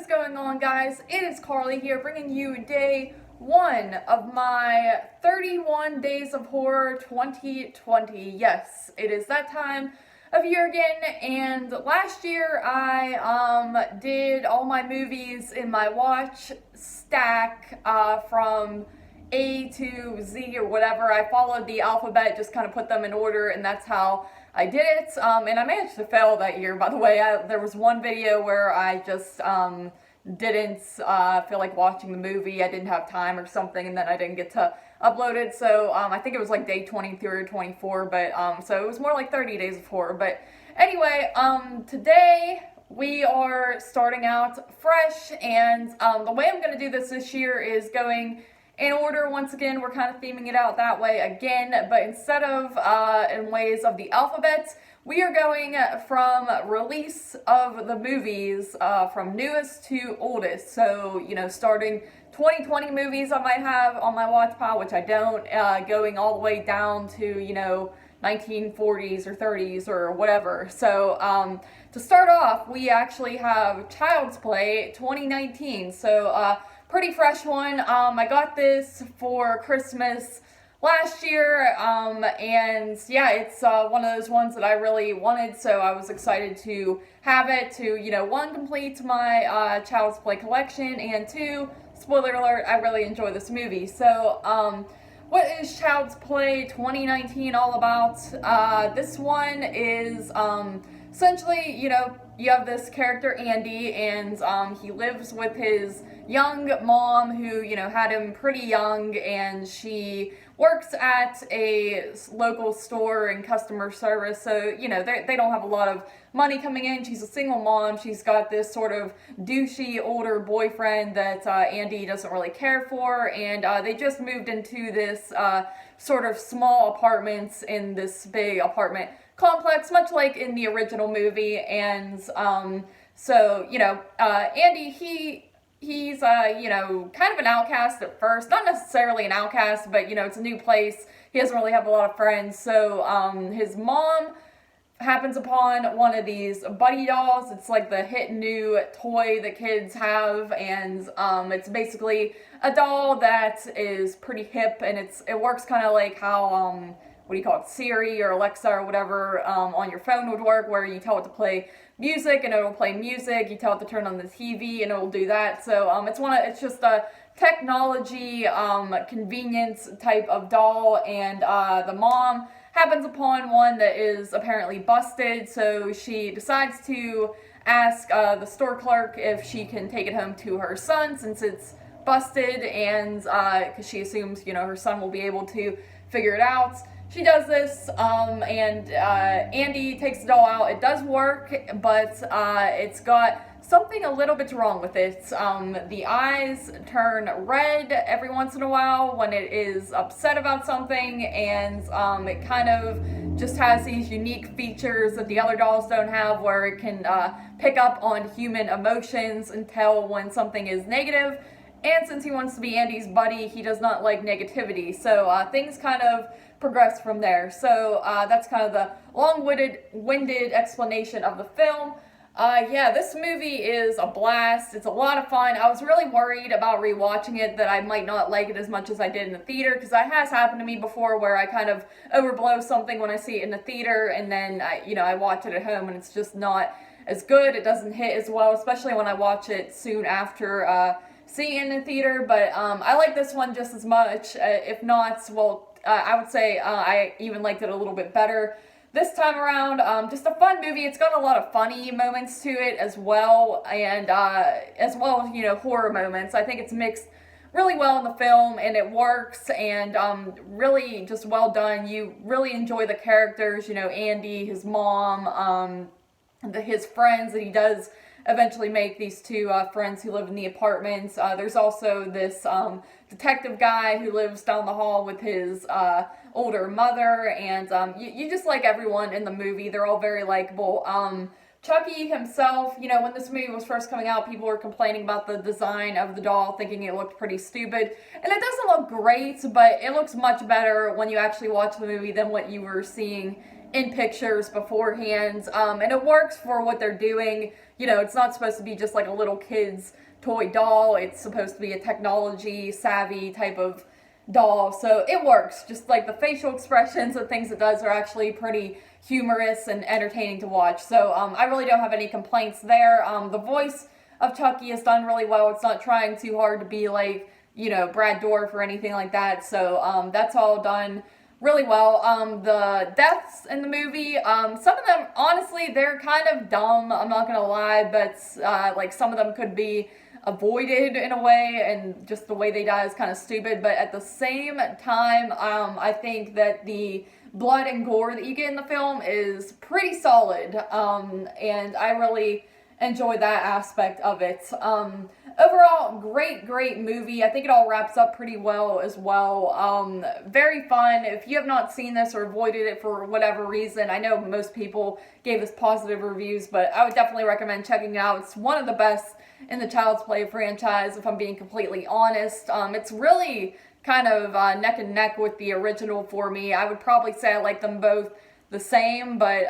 is going on, guys? It is Carly here, bringing you day one of my 31 Days of Horror 2020. Yes, it is that time of year again, and last year I did all my movies in my watch stack from A to Z or whatever. I followed the alphabet, just kind of put them in order, and that's how I did it. And I managed to fail that year, by the way. There was one video where I just didn't feel like watching the movie. I didn't have time or something, and then I didn't get to upload it. So I think it was like day 23 or 24, but so it was more like 30 days of horror. But anyway, today we are starting out fresh, and the way I'm going to do this year is going in order. Once again, we're kind of theming it out that way again, but instead of in ways of the alphabet, we are going from release of the movies from newest to oldest. So, starting 2020 movies I might have on my watch pile, which I don't, going all the way down to, 1940s or 30s or whatever. So, to start off, we actually have Child's Play 2019. So, pretty fresh one. I got this for Christmas last year, and yeah, it's one of those ones that I really wanted, so I was excited to have it to, one, complete my Child's Play collection, and two, spoiler alert, I really enjoy this movie. So, what is Child's Play 2019 all about? This one is essentially, you have this character, Andy, and he lives with his young mom who, had him pretty young, and she works at a local store in customer service, so, they don't have a lot of money coming in. She's a single mom. She's got this sort of douchey older boyfriend that Andy doesn't really care for, and they just moved into this sort of small apartments in this big apartment complex, much like in the original movie. And so, Andy, he's kind of an outcast at first. Not necessarily an outcast, but, it's a new place. He doesn't really have a lot of friends. So, his mom happens upon one of these buddy dolls. It's like the hit new toy that kids have, and it's basically a doll that is pretty hip, and it works kind of like how what do you call it, Siri or Alexa or whatever on your phone would work, where you tell it to play music and it'll play music, you tell it to turn on the TV and it'll do that. So it's just a technology convenience type of doll, and the mom happens upon one that is apparently busted, so she decides to ask the store clerk if she can take it home to her son since it's busted, and because she assumes her son will be able to figure it out. She does this, and Andy takes the doll out. It does work, but it's got something a little bit wrong with it. The eyes turn red every once in a while when it is upset about something, and it kind of just has these unique features that the other dolls don't have, where it can pick up on human emotions and tell when something is negative. And since he wants to be Andy's buddy, he does not like negativity. So things kind of progress from there. So that's kind of the long-winded explanation of the film. Yeah, this movie is a blast. It's a lot of fun. I was really worried about rewatching it that I might not like it as much as I did in the theater, because that has happened to me before, where I kind of overblow something when I see it in the theater, and then I watch it at home and it's just not as good. It doesn't hit as well, especially when I watch it soon after seeing it in the theater. But I like this one just as much, if not, well, I would say I even liked it a little bit better this time around. Just a fun movie. It's got a lot of funny moments to it as well, and as well as, horror moments. I think it's mixed really well in the film, and it works, and really just well done. You really enjoy the characters, Andy, his mom, his friends that he does eventually make, these two friends who live in the apartments. There's also this detective guy who lives down the hall with his older mother, and you just like everyone in the movie. They're all very likable. Chucky himself, when this movie was first coming out, people were complaining about the design of the doll, thinking it looked pretty stupid. And it doesn't look great, but it looks much better when you actually watch the movie than what you were seeing in pictures beforehand, and it works for what they're doing. You know, it's not supposed to be just like a little kid's toy doll. It's supposed to be a technology savvy type of doll, so it works. Just like the facial expressions and things it does are actually pretty humorous and entertaining to watch. So I really don't have any complaints there. The voice of Chucky is done really well. It's not trying too hard to be like, you know, Brad Dourif or anything like that. So that's all done really well. The deaths in the movie, some of them, honestly, they're kind of dumb. I'm not gonna lie, but like some of them could be avoided in a way, and just the way they die is kind of stupid. But at the same time, I think that the blood and gore that you get in the film is pretty solid, and I really enjoy that aspect of it. Overall, great movie. I think it all wraps up pretty well as well. Very fun. If you have not seen this or avoided it for whatever reason, I know most people gave this positive reviews, but I would definitely recommend checking it out. It's one of the best in the Child's Play franchise, if I'm being completely honest. It's really kind of neck and neck with the original for me. I would probably say I like them both the same, but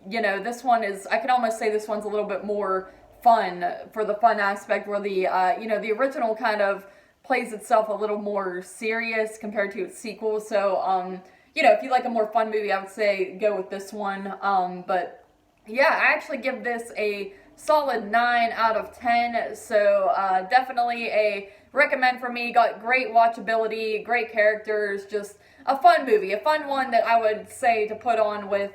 you know, this one is, I can almost say this one's a little bit more fun for the fun aspect, where the you know, the original kind of plays itself a little more serious compared to its sequel. So you know, if you like a more fun movie, I would say go with this one. But yeah, I actually give this a solid 9 out of 10. So definitely a recommend for me. Got great watchability, great characters, just a fun movie, a fun one that I would say to put on with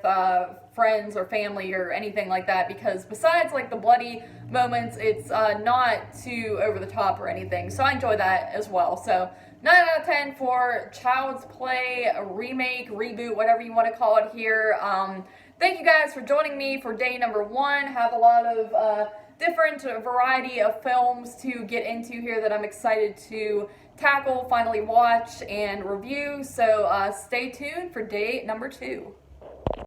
friends or family or anything like that, because besides like the bloody moments, it's not too over the top or anything, so I enjoy that as well. So 9 out of 10 for Child's Play, a remake, reboot, whatever you want to call it here. Thank you guys for joining me for day number 1. Have a lot of different variety of films to get into here that I'm excited to tackle, finally watch, and review. So stay tuned for day number 2.